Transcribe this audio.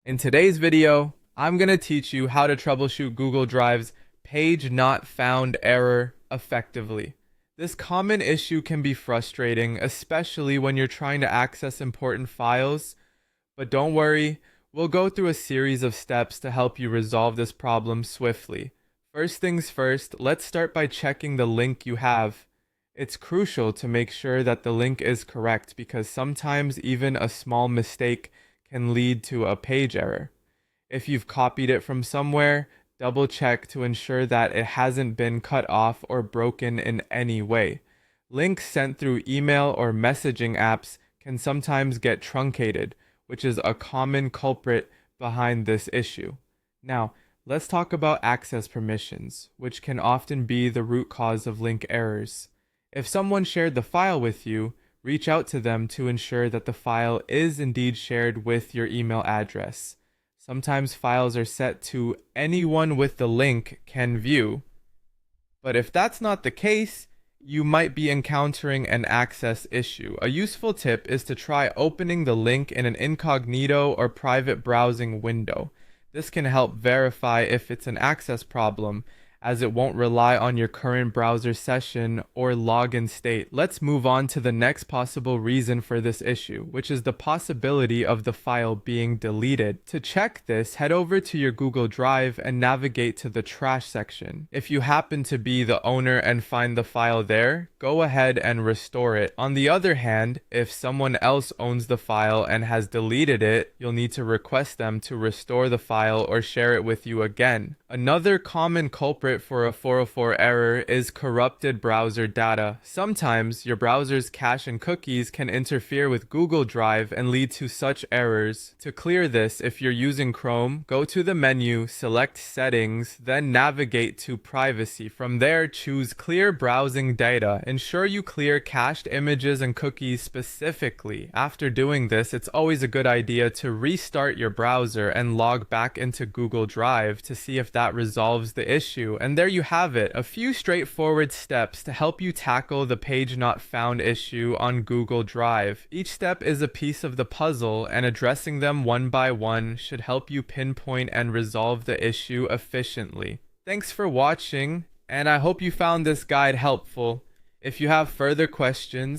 In today's video, I'm going to teach you how to troubleshoot Google Drive's page not found error effectively. This common issue can be frustrating, especially when you're trying to access important files, but don't worry, we'll go through a series of steps to help you resolve this problem swiftly. First things first, let's start by checking the link you have. It's crucial to make sure that the link is correct because sometimes even a small mistake can lead to a page error. If you've copied it from somewhere, double check to ensure that it hasn't been cut off or broken in any way. Links sent through email or messaging apps can sometimes get truncated, which is a common culprit behind this issue. Now, let's talk about access permissions, which can often be the root cause of link errors. If someone shared the file with you, reach out to them to ensure that the file is indeed shared with your email address. Sometimes files are set to anyone with the link can view, but if that's not the case, you might be encountering an access issue. A useful tip is to try opening the link in an incognito or private browsing window. This can help verify if it's an access problem, as it won't rely on your current browser session or login state. Let's move on to the next possible reason for this issue, which is the possibility of the file being deleted. To check this, head over to your Google Drive and navigate to the trash section. If you happen to be the owner and find the file there, go ahead and restore it. On the other hand, if someone else owns the file and has deleted it, you'll need to request them to restore the file or share it with you again. Another common culprit for a 404 error is corrupted browser data. Sometimes your browser's cache and cookies can interfere with Google Drive and lead to such errors. To clear this, if you're using Chrome, go to the menu, select Settings, then navigate to Privacy. From there, choose Clear Browsing Data. Ensure you clear cached images and cookies specifically. After doing this, it's always a good idea to restart your browser and log back into Google Drive to see if that resolves the issue. And there you have it, a few straightforward steps to help you tackle the page not found issue on Google Drive. Each step is a piece of the puzzle, and addressing them one by one should help you pinpoint and resolve the issue efficiently. Thanks for watching, and I hope you found this guide helpful. If you have further questions,